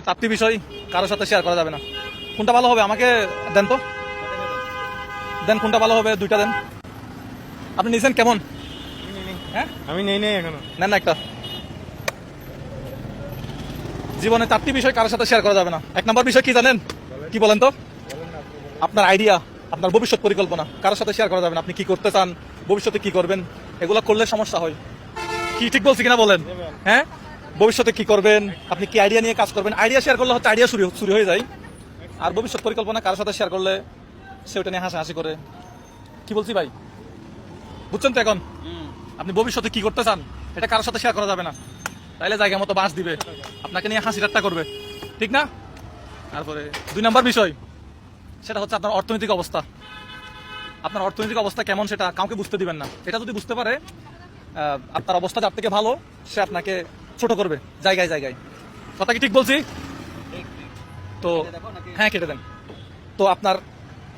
চারটি বিষয় কারোর সাথে শেয়ার করা যাবে না। কোনটা ভালো হবে আমাকে দেন তো, দেন কোনটা ভালো হবে, দুইটা দেন। আপনি নিয়েছেন কেমন? হ্যাঁ আমি নেই এখনো। নেন না একটা। জীবনে চারটি বিষয় কারোর সাথে শেয়ার করা যাবে না। এক নম্বর বিষয় কি জানেন? কি বলেন তো? আপনার আইডিয়া, আপনার ভবিষ্যৎ পরিকল্পনা কারোর সাথে শেয়ার করা যাবে না। আপনি কি করতে চান, ভবিষ্যতে কি করবেন, এগুলো করলে সমস্যা হয়। কি ঠিক বলছি কিনা বলেন? হ্যাঁ, ভবিষ্যতে কি করবেন, আপনি কি আইডিয়া নিয়ে কাজ করবেন, আইডিয়া শেয়ার করলে হচ্ছে আইডিয়া চুরি হয়ে যায়। আর ভবিষ্যৎ পরিকল্পনা কারোর সাথে শেয়ার করলে সে ওটা নিয়ে হাসাহাসি করে। কি বলছি ভাই, বুঝছেন তো? এখন আপনি ভবিষ্যতে কি করতে চান এটা কারোর সাথে শেয়ার করা যাবে না, তাইলে জায়গা মতো বাস দিবে, আপনাকে নিয়ে হাসি ঠাট্টা করবে, ঠিক না? তারপরে দুই নম্বর বিষয়, সেটা হচ্ছে আপনার অর্থনৈতিক অবস্থা। আপনার অর্থনৈতিক অবস্থা কেমন সেটা কাউকে বুঝতে দিবেন না। এটা যদি বুঝতে পারে আপনার অবস্থা যার থেকে ভালো, সে আপনাকে ছোট করবে জায়গায় জায়গায়। কথা কি ঠিক বলছি? তো হ্যাঁ, কেটে দেন। তো আপনার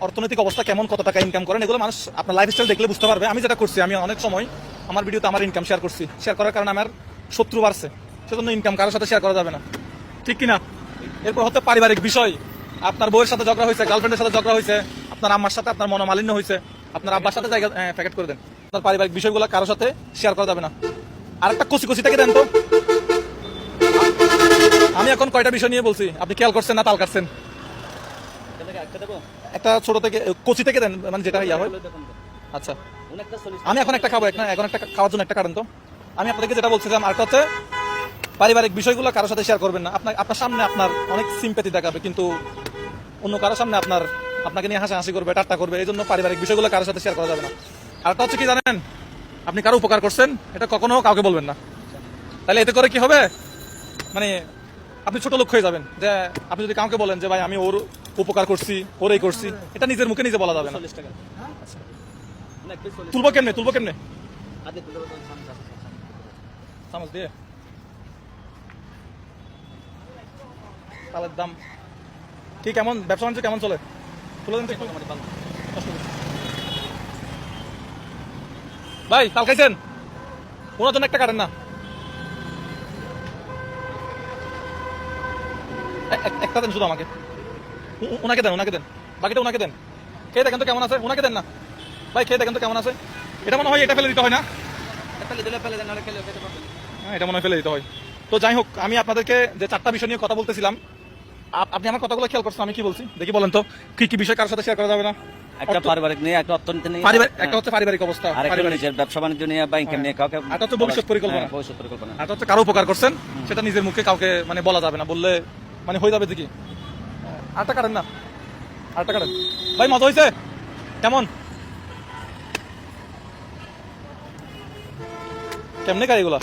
অর্থনৈতিক অবস্থা কেমন, কত টাকা ইনকাম করেন, এগুলো মানুষ আপনার লাইফস্টাইল দেখলে বুঝতে পারবে। আমি যেটা করছি, আমি অনেক সময় আমার ভিডিওতে আমার ইনকাম শেয়ার করছি। শেয়ার করার কারণে আমার শত্রু বাড়ছে, সেজন্য ইনকাম কারোর সাথে শেয়ার করা যাবে না, ঠিক কিনা? এরপর হচ্ছে পারিবারিক বিষয়। আপনার বউয়ের সাথে ঝগড়া হয়েছে, গার্লফ্রেন্ডের সাথে ঝগড়া হয়েছে, আপনার আম্মার সাথে আপনার মনোমালিন্য হয়েছে, আপনার আব্বার সাথে জায়গা প্যাকেট করে দেন। আপনার পারিবারিক বিষয়গুলো কারোর সাথে শেয়ার করা যাবে না। আর একটা কচি থেকে দেন তো। আমি এখন কয়টা বিষয় নিয়ে বলছি, আপনি খেয়াল করছেন না তাল কাটছেন? একটা ছোট থেকে কচি থেকে দেন, মানে যেটা ইয়া হয়। আচ্ছা, আমি এখন একটা খাবো, এখন একটা খাওয়ার জন্য একটা কাটেন তো। আমি আপনাদেরকে যেটা বলছিলাম, আরেকটা হচ্ছে পারিবারিক বিষয়গুলো কারোর সাথে শেয়ার করবেন না। আপনার সামনে আপনার অনেক সিম্প্যাথি দেখাবে, কিন্তু অন্য কারোর সামনে আপনাকে নিয়ে হাসাহাসি করবে, ঠাট্টা করবে। এই জন্য পারিবারিক বিষয়গুলো কারোর সাথে শেয়ার করা যাবে না। আরেকটা হচ্ছে কি জানেন, আপনি কারো উপকার করছেন, এটা কখনো কাউকে বলবেন না। তাহলে এতে করে কি হবে, মানে আপনি ছোট লোক হয়ে যাবেন। যে আপনি যদি কাউকে বলেন যে ভাই আমি ওর উপকার করছি, ওর এই করছি, এটা নিজের মুখে নিজে বলা যাবে না। তুলবো কেমনে চামচ দিয়ে? তালের দাম কি, কেমন ব্যবসা বাণিজ্য কেমন চলে? তুলে দেন তো একটু। ভাই তাল খাইছেন? ওনার জন্য একটা কাটেন না। একটা দেন শুধু আমাকে, ওনাকে দেন, বাকিটা ওনাকে দেন। খেয়ে দেখেন তো কেমন আছে, ওনাকে দেন না ভাই, খেয়ে দেখেন তো কেমন আছে। এটা মনে হয় এটা ফেলে দিতে হয় না? হ্যাঁ, এটা মনে হয় ফেলে দিতে হয়। তো যাই হোক, আমি আপনাদেরকে যে চারটা বিষয় নিয়ে কথা বলতেছিলাম, আপনি আমার কথাগুলো খেয়াল করছেন আমি কি বলছি? দেখি বলেন তো, কি কি বিষয় কারোর সাথে শেয়ার করা যাবে না? একটা পারিবারিক নিয়ে, একটা অর্থনীতি নিয়ে, একটা হচ্ছে পারিবারিক অবস্থা, নিজের ব্যবসা বাণিজ্য নিয়ে বা ইনকাম নিয়ে কাউকে, এটা হচ্ছে ভবিষ্যৎ পরিকল্পনা। আর হচ্ছে কারো উপকার করছেন, সেটা নিজের মুখে কাউকে মানে বলা যাবে না, বললে মানে হয়ে যাবে দেখি। আরেকটা কাটেন না, আরেকটা কাটেন ভাই। মজা হয়েছে? কেমনে কার এগুলা?